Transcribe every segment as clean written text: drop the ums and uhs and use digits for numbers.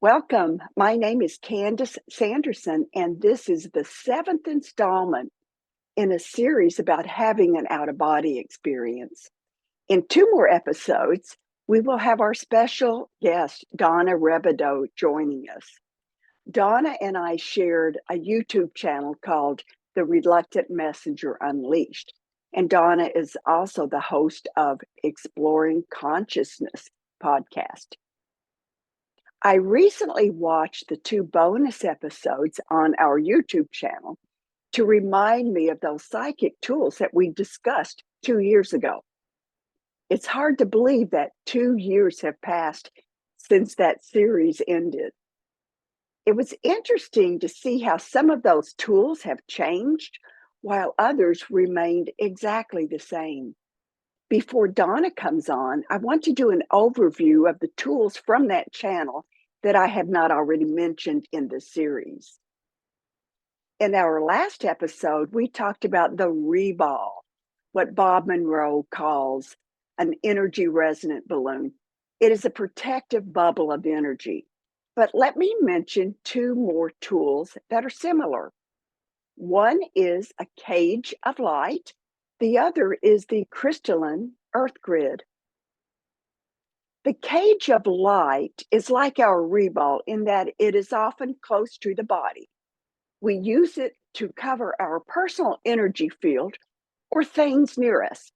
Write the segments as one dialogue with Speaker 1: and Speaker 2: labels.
Speaker 1: Welcome. My name is Candace Sanderson, and this is the seventh installment in a series about having an out of body experience. In two more episodes, we will have our special guest, Donna Rebido, joining us. Donna and I shared a YouTube channel called The Reluctant Messenger Unleashed, and Donna is also the host of Exploring Consciousness podcast. I recently watched the two bonus episodes on our YouTube channel to remind me of those psychic tools that we discussed 2 years ago. It's hard to believe that 2 years have passed since that series ended. It was interesting to see how some of those tools have changed while others remained exactly the same. Before Donna comes on, I want to do an overview of the tools from that channel that I have not already mentioned in the series. In our last episode, we talked about the reball, what Bob Monroe calls an energy resonant balloon. It is a protective bubble of energy. But let me mention two more tools that are similar. One is a cage of light. The other is the crystalline earth grid. The cage of light is like our reball in that it is often close to the body. We use it to cover our personal energy field or things near us.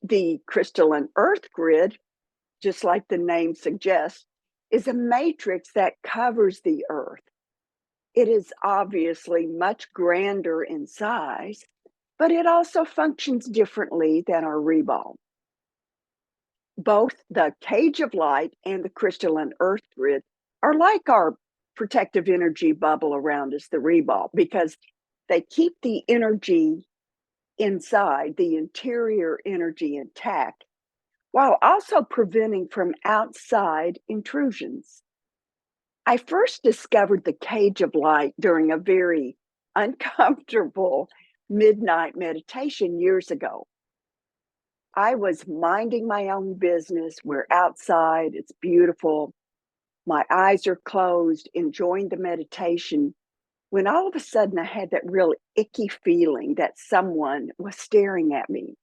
Speaker 1: The crystalline earth grid, just like the name suggests, is a matrix that covers the earth. It is obviously much grander in size, but it also functions differently than our reball. Both the cage of light and the crystalline earth grid are like our protective energy bubble around us, the reball, because they keep the energy inside, the interior energy intact, while also preventing from outside intrusions. I first discovered the cage of light during a very uncomfortable midnight meditation years ago. I was minding my own business. We're outside, it's beautiful. My eyes are closed, enjoying the meditation, when all of a sudden I had that real icky feeling that someone was staring at me.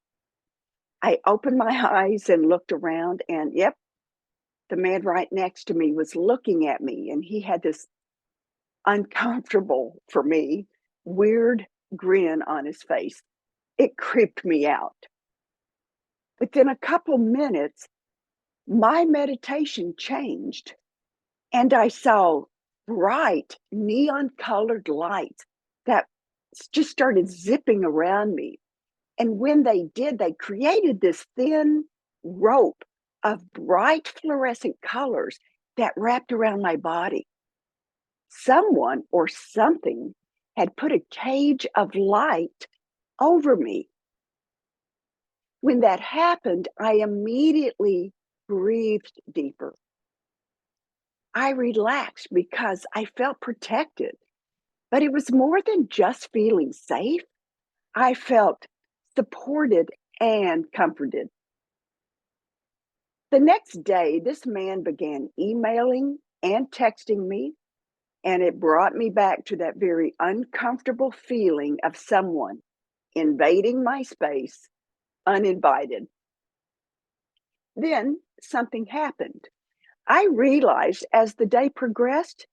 Speaker 1: I opened my eyes and looked around, and yep, the man right next to me was looking at me, and he had this uncomfortable, for me, weird grin on his face. It creeped me out. Within a couple minutes, my meditation changed, and I saw bright neon colored lights that just started zipping around me. And when they did, they created this thin rope of bright fluorescent colors that wrapped around my body. Someone or something had put a cage of light over me. When that happened, I immediately breathed deeper. I relaxed because I felt protected, but it was more than just feeling safe. I felt supported and comforted. The next day, this man began emailing and texting me, and it brought me back to that very uncomfortable feeling of someone invading my space uninvited. Then something happened. I realized as the day progressed,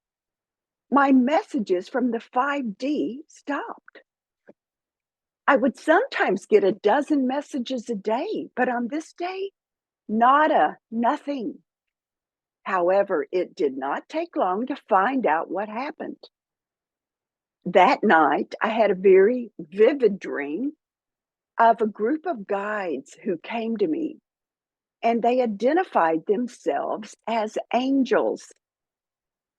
Speaker 1: my messages from the 5D stopped. I would sometimes get a dozen messages a day, but on this day, nada, nothing. However, it did not take long to find out what happened. That night, I had a very vivid dream of a group of guides who came to me, and they identified themselves as angels.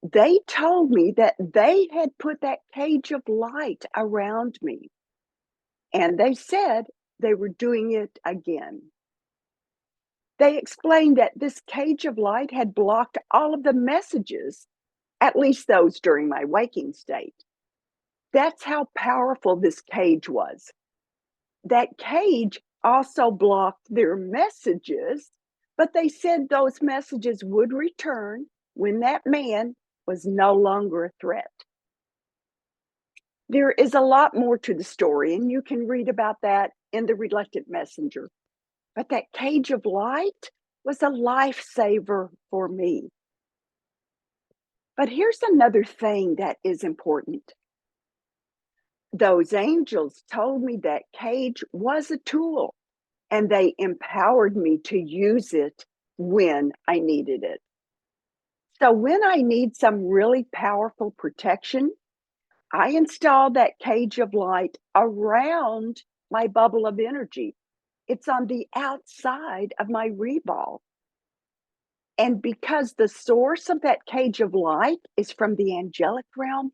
Speaker 1: They told me that they had put that cage of light around me, and they said they were doing it again. They explained that this cage of light had blocked all of the messages, at least those during my waking state. That's how powerful this cage was. That cage also blocked their messages, but they said those messages would return when that man was no longer a threat. There is a lot more to the story, and you can read about that in The Reluctant Messenger. But that cage of light was a lifesaver for me. But here's another thing that is important. Those angels told me that cage was a tool, and they empowered me to use it when I needed it. So when I need some really powerful protection, I install that cage of light around my bubble of energy. It's on the outside of my reball. And because the source of that cage of light is from the angelic realm,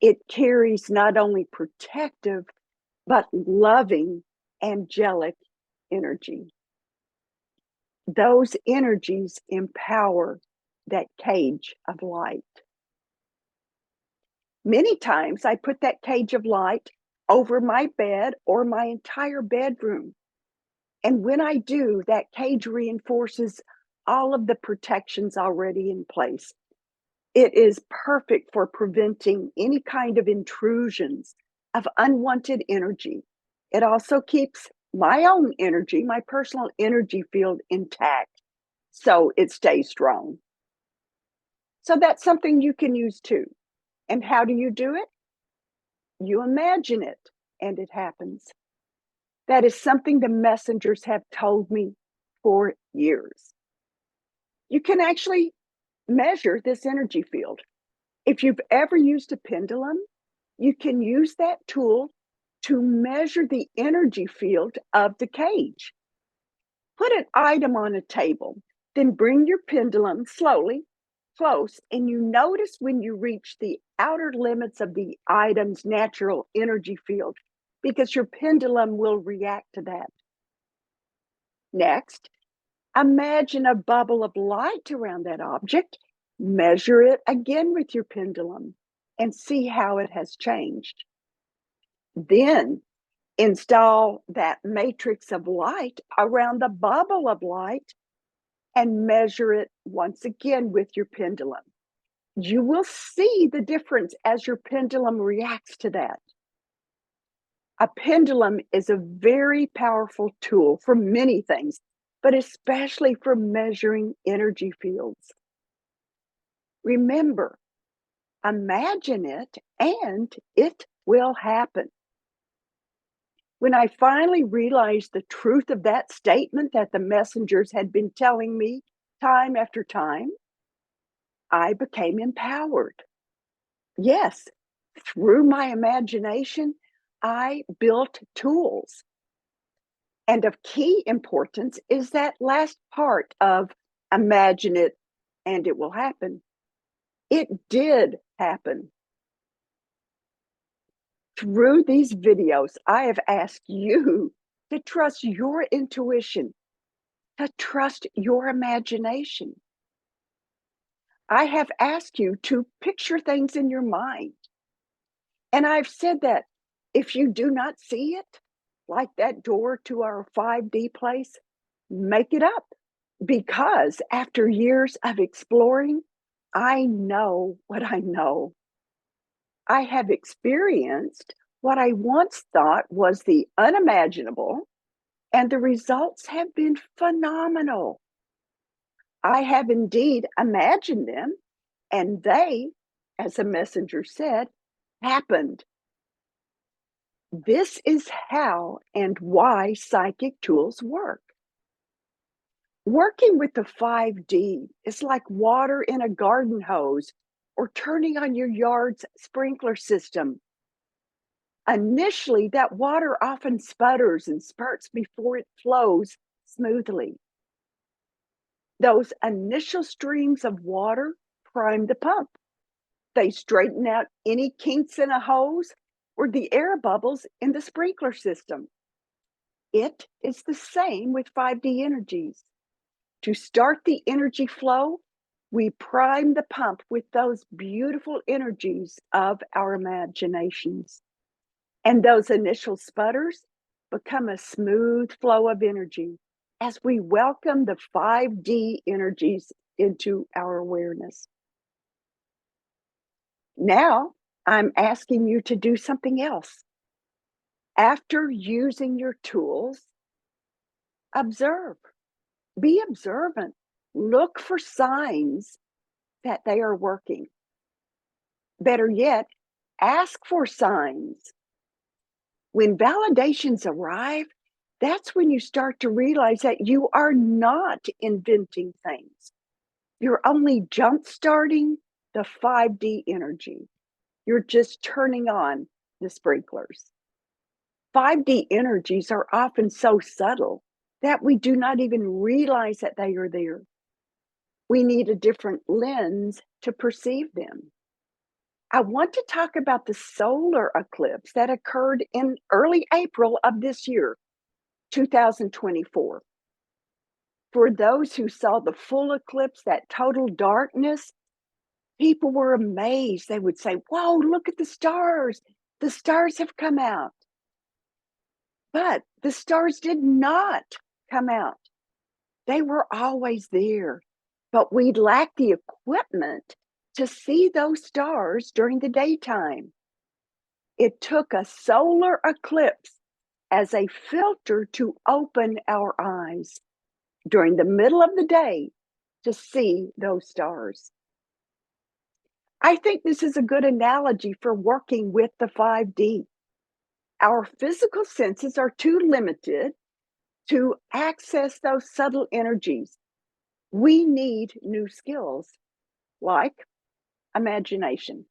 Speaker 1: it carries not only protective, but loving angelic energy. Those energies empower that cage of light. Many times I put that cage of light over my bed or my entire bedroom. And when I do, that cage reinforces all of the protections already in place. It is perfect for preventing any kind of intrusions of unwanted energy. It also keeps my own energy, my personal energy field intact, so it stays strong. So that's something you can use too. And how do you do it? You imagine it, and it happens. That is something the messengers have told me for years. You can actually measure this energy field. If you've ever used a pendulum, you can use that tool to measure the energy field of the cage. Put an item on a table, then bring your pendulum slowly close, and you notice when you reach the outer limits of the item's natural energy field, because your pendulum will react to that. Next, imagine a bubble of light around that object. Measure it again with your pendulum and see how it has changed. Then install that matrix of light around the bubble of light and measure it once again with your pendulum. You will see the difference as your pendulum reacts to that. A pendulum is a very powerful tool for many things, but especially for measuring energy fields. Remember, imagine it and it will happen. When I finally realized the truth of that statement that the messengers had been telling me time after time, I became empowered. Yes, through my imagination, I built tools. And of key importance is that last part of imagine it and it will happen. It did happen. Through these videos, I have asked you to trust your intuition, to trust your imagination. I have asked you to picture things in your mind. And I've said that if you do not see it, like that door to our 5D place, make it up. Because after years of exploring, I know what I know. I have experienced what I once thought was the unimaginable, and the results have been phenomenal. I have indeed imagined them, and they, as a messenger said, happened. This is how and why psychic tools work. Working with the 5D is like water in a garden hose or turning on your yard's sprinkler system. Initially, that water often sputters and spurts before it flows smoothly. Those initial streams of water prime the pump. They straighten out any kinks in a hose or the air bubbles in the sprinkler system. It is the same with 5D energies. To start the energy flow, we prime the pump with those beautiful energies of our imaginations. And those initial sputters become a smooth flow of energy as we welcome the 5D energies into our awareness. Now, I'm asking you to do something else. After using your tools, observe, be observant, look for signs that they are working. Better yet, ask for signs. When validations arrive, that's when you start to realize that you are not inventing things. You're only jump starting the 5D energy. You're just turning on the sprinklers. 5D energies are often so subtle that we do not even realize that they are there. We need a different lens to perceive them. I want to talk about the solar eclipse that occurred in early April of this year, 2024. For those who saw the full eclipse, that total darkness, people were amazed. They would say, "Whoa, look at the stars. The stars have come out." But the stars did not come out. They were always there, but we lacked the equipment to see those stars during the daytime. It took a solar eclipse as a filter to open our eyes during the middle of the day to see those stars. I think this is a good analogy for working with the 5D. Our physical senses are too limited to access those subtle energies. We need new skills like imagination.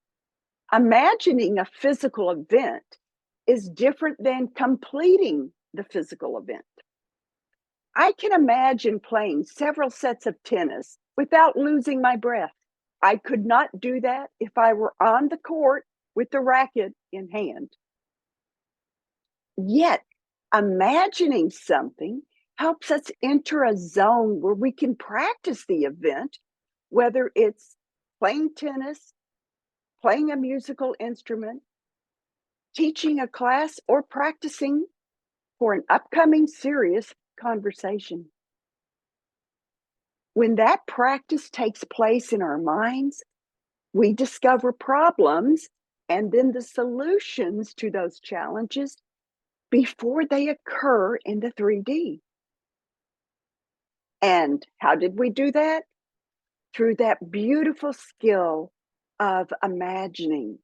Speaker 1: Imagining a physical event is different than completing the physical event. I can imagine playing several sets of tennis without losing my breath. I could not do that if I were on the court with the racket in hand. Yet, imagining something helps us enter a zone where we can practice the event, whether it's playing tennis, playing a musical instrument, teaching a class, or practicing for an upcoming serious conversation. When that practice takes place in our minds, we discover problems and then the solutions to those challenges before they occur in the 3D. And how did we do that? Through that beautiful skill of imagining.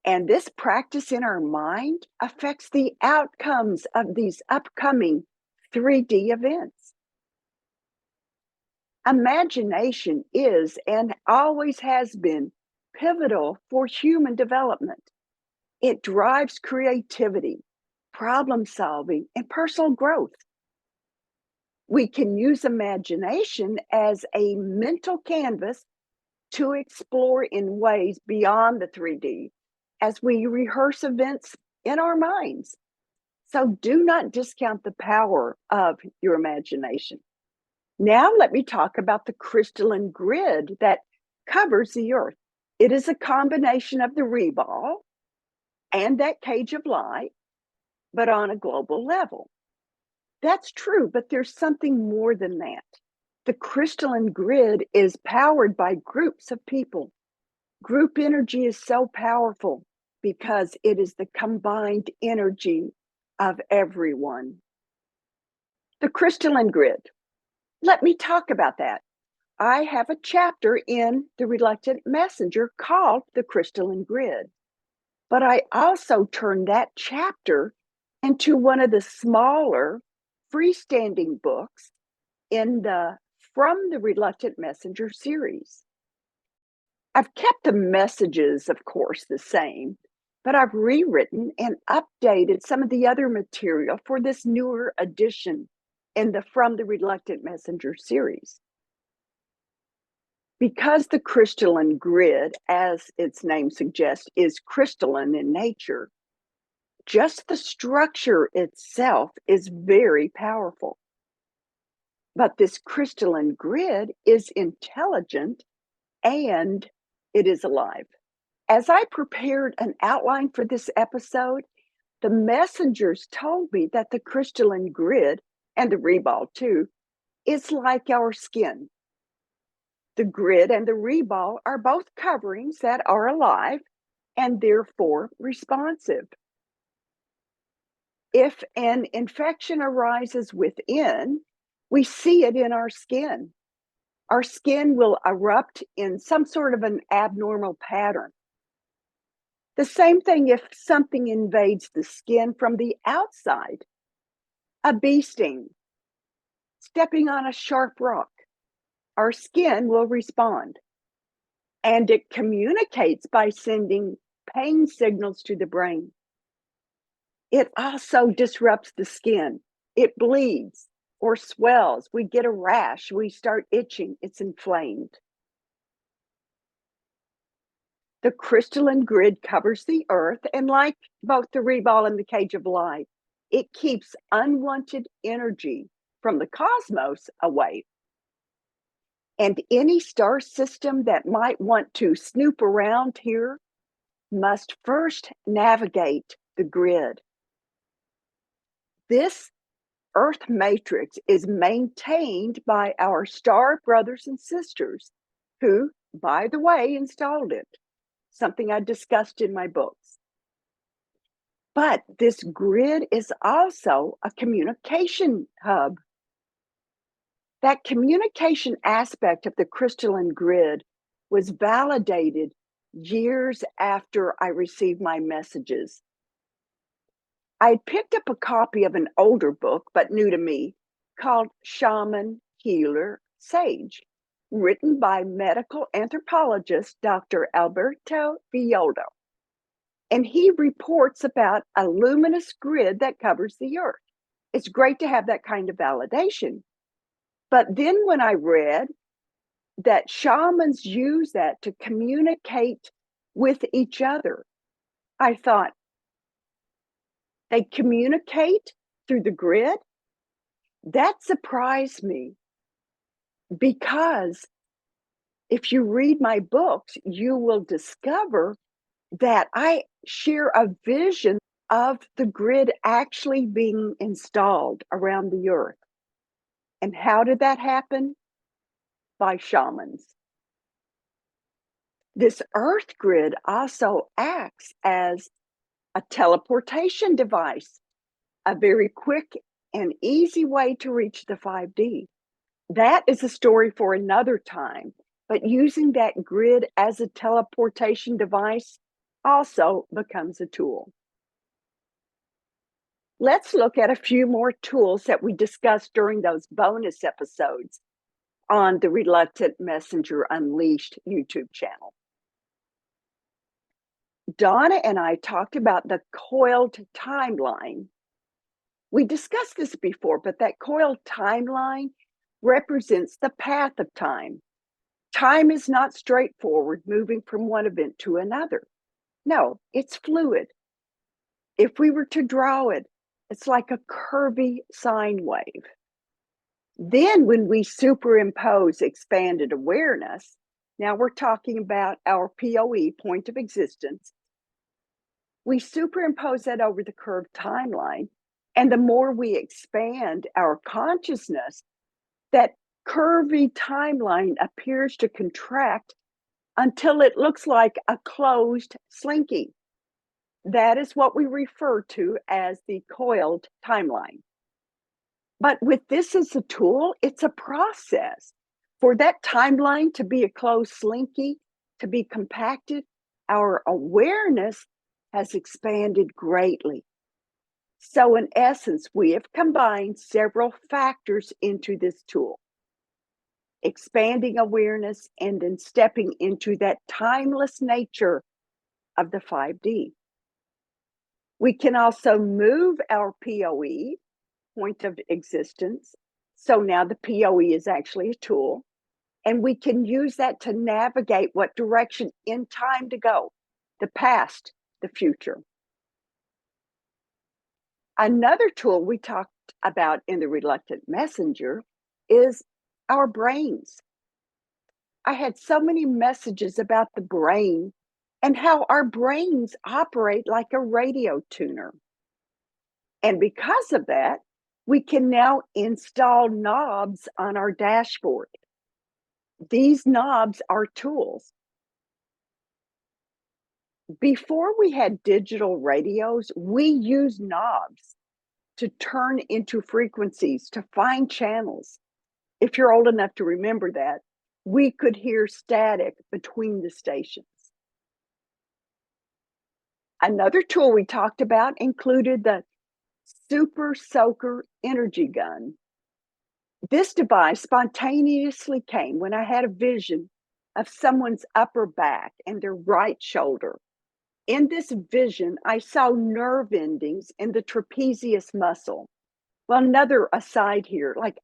Speaker 1: And this practice in our mind affects the outcomes of these upcoming 3D events. Imagination is and always has been pivotal for human development. It drives creativity, problem solving, and personal growth. We can use imagination as a mental canvas to explore in ways beyond the 3D as we rehearse events in our minds. So do not discount the power of your imagination. Now, let me talk about the crystalline grid that covers the Earth. It is a combination of the reball and that cage of light, but on a global level. That's true, but there's something more than that. The crystalline grid is powered by groups of people. Group energy is so powerful because it is the combined energy of everyone. The crystalline grid. Let me talk about that. I have a chapter in The Reluctant Messenger called The Crystalline Grid, but I also turned that chapter into one of the smaller freestanding books in the From the Reluctant Messenger series. I've kept the messages, of course, the same, but I've rewritten and updated some of the other material for this newer edition in the From the Reluctant Messenger series. Because the crystalline grid, as its name suggests, is crystalline in nature, just the structure itself is very powerful. But this crystalline grid is intelligent and it is alive. As I prepared an outline for this episode, the messengers told me that the crystalline grid, and the reball too, is like our skin. The grid and the reball are both coverings that are alive and therefore responsive. If an infection arises within, we see it in our skin. Our skin will erupt in some sort of an abnormal pattern. The same thing if something invades the skin from the outside. A bee sting, stepping on a sharp rock, our skin will respond. And it communicates by sending pain signals to the brain. It also disrupts the skin. It bleeds or swells. We get a rash. We start itching. It's inflamed. The crystalline grid covers the earth, and like both the reball and the cage of light, it keeps unwanted energy from the cosmos away. And any star system that might want to snoop around here must first navigate the grid. This Earth matrix is maintained by our star brothers and sisters who, by the way, installed it, something I discussed in my books. But this grid is also a communication hub. That communication aspect of the crystalline grid was validated years after I received my messages. I had picked up a copy of an older book, but new to me, called Shaman, Healer, Sage, written by medical anthropologist Dr. Alberto Villoldo. And he reports about a luminous grid that covers the earth. It's great to have that kind of validation. But then when I read that shamans use that to communicate with each other, I thought, they communicate through the grid? That surprised me because if you read my books, you will discover that I share a vision of the grid actually being installed around the earth. And how did that happen? By shamans. This earth grid also acts as a teleportation device, a very quick and easy way to reach the 5D. That is a story for another time, but using that grid as a teleportation device also becomes a tool. Let's look at a few more tools that we discussed during those bonus episodes on the Reluctant Messenger Unleashed YouTube channel. Donna and I talked about the coiled timeline. We discussed this before, but that coiled timeline represents the path of time. Time is not straightforward, moving from one event to another. No, it's fluid. If we were to draw it, it's like a curvy sine wave. Then when we superimpose expanded awareness, now we're talking about our POE, point of existence, we superimpose that over the curved timeline, and the more we expand our consciousness, that curvy timeline appears to contract until it looks like a closed slinky. That is what we refer to as the coiled timeline. But with this as a tool, it's a process. For that timeline to be a closed slinky, to be compacted, our awareness has expanded greatly. So in essence, we have combined several factors into this tool. Expanding awareness and then stepping into that timeless nature of the 5D. We can also move our POE, point of existence. So now the POE is actually a tool, and we can use that to navigate what direction in time to go, the past, the future. Another tool we talked about in the Reluctant Messenger is our brains. I had so many messages about the brain and how our brains operate like a radio tuner. And because of that, we can now install knobs on our dashboard. These knobs are tools. Before we had digital radios, we used knobs to turn into frequencies, to find channels. If you're old enough to remember that, we could hear static between the stations. Another tool we talked about included the Super Soaker Energy Gun. This device spontaneously came when I had a vision of someone's upper back and their right shoulder. In this vision, I saw nerve endings in the trapezius muscle. Well, another aside here, like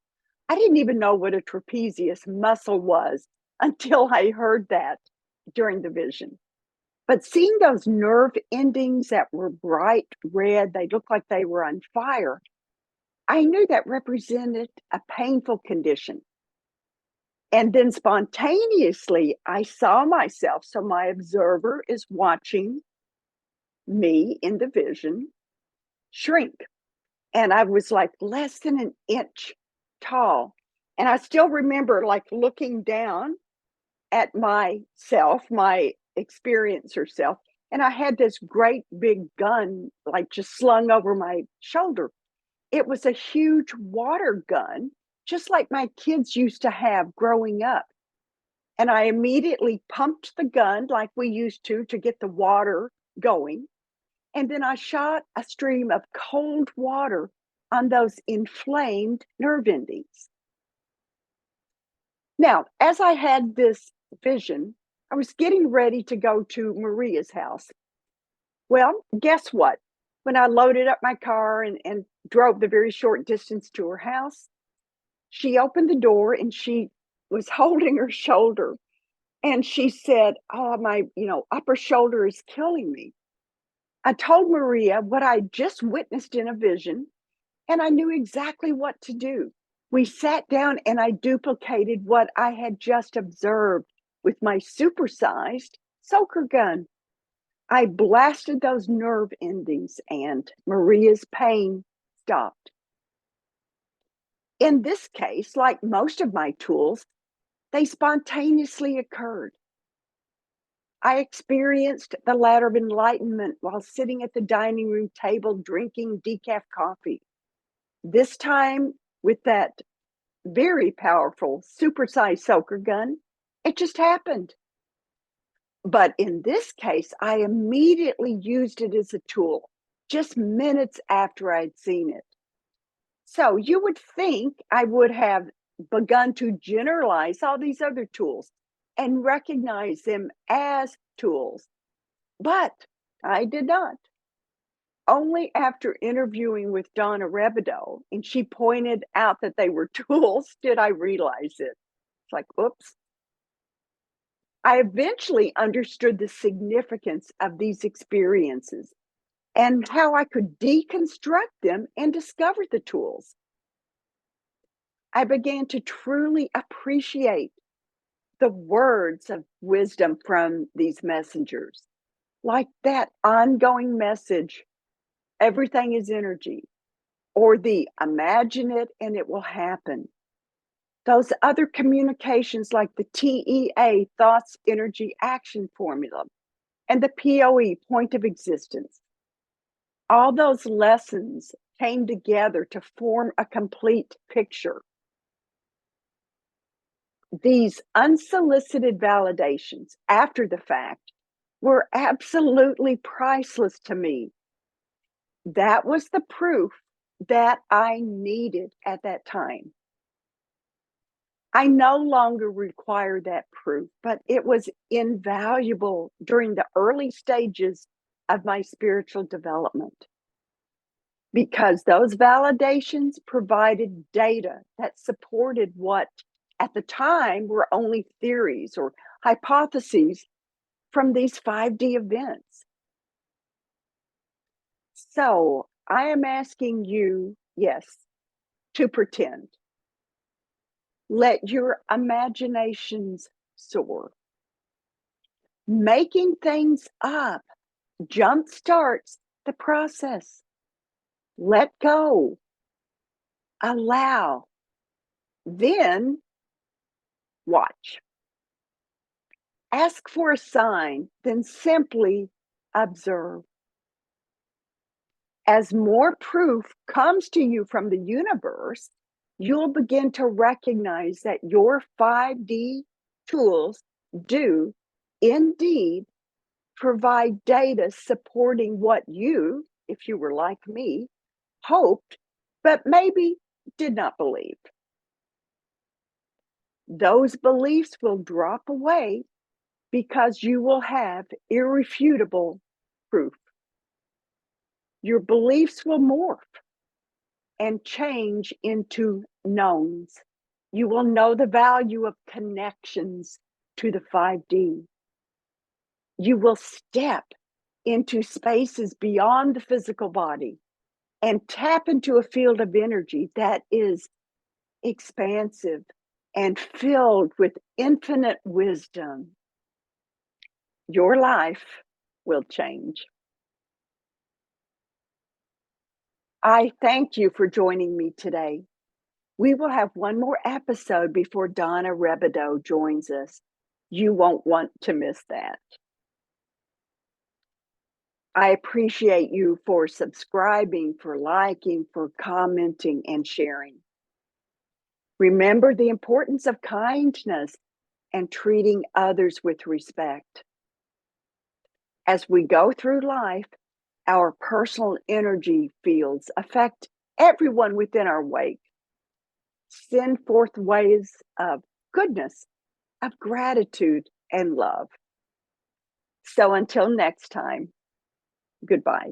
Speaker 1: I didn't even know what a trapezius muscle was until I heard that during the vision. But seeing those nerve endings that were bright red, they looked like they were on fire, I knew that represented a painful condition. And then spontaneously, I saw myself. So my observer is watching me in the vision shrink. And I was like less than an inch tall. And I still remember like looking down at myself, my experiencer self, and I had this great big gun like just slung over my shoulder. It was a huge water gun, just like my kids used to have growing up. And I immediately pumped the gun like we used to get the water going. And then I shot a stream of cold water on those inflamed nerve endings. Now, as I had this vision, I was getting ready to go to Maria's house. Well, guess what? When I loaded up my car and drove the very short distance to her house, she opened the door and she was holding her shoulder and she said, "Oh, my, upper shoulder is killing me." I told Maria what I just witnessed in a vision, and I knew exactly what to do. We sat down and I duplicated what I had just observed with my supersized soaker gun. I blasted those nerve endings and Maria's pain stopped. In this case, like most of my tools, they spontaneously occurred. I experienced the ladder of enlightenment while sitting at the dining room table drinking decaf coffee. This time with that very powerful supersized soaker gun, it just happened. But in this case, I immediately used it as a tool just minutes after I'd seen it. So you would think I would have begun to generalize all these other tools and recognize them as tools, but I did not. Only after interviewing with Donna Rebido, and she pointed out that they were tools, did I realize it. It's like, oops. I eventually understood the significance of these experiences and how I could deconstruct them and discover the tools. I began to truly appreciate the words of wisdom from these messengers, like that ongoing message, everything is energy, or the imagine it and it will happen. Those other communications like the TEA, thoughts, energy, action formula, and the POE, point of existence. All those lessons came together to form a complete picture. These unsolicited validations after the fact were absolutely priceless to me. That was the proof that I needed at that time. I no longer require that proof, but it was invaluable during the early stages of my spiritual development because those validations provided data that supported what at the time were only theories or hypotheses from these 5D events. So I am asking you, yes, to pretend. Let your imaginations soar. Making things up jump starts the process. Let go, allow, then watch. ask for a sign, then simply observe. As more proof comes to you from the universe, you'll begin to recognize that your 5D tools do indeed provide data supporting what you, if you were like me, hoped, but maybe did not believe. Those beliefs will drop away because you will have irrefutable proof. Your beliefs will morph and change into knowns. You will know the value of connections to the 5D. You will step into spaces beyond the physical body and tap into a field of energy that is expansive and filled with infinite wisdom. Your life will change. I thank you for joining me today. We will have one more episode before Donna Rebideau joins us. You won't want to miss that. I appreciate you for subscribing, for liking, for commenting, and sharing. Remember the importance of kindness and treating others with respect. As we go through life, our personal energy fields affect everyone within our wake. Send forth waves of goodness, of gratitude, and love. So until next time, goodbye.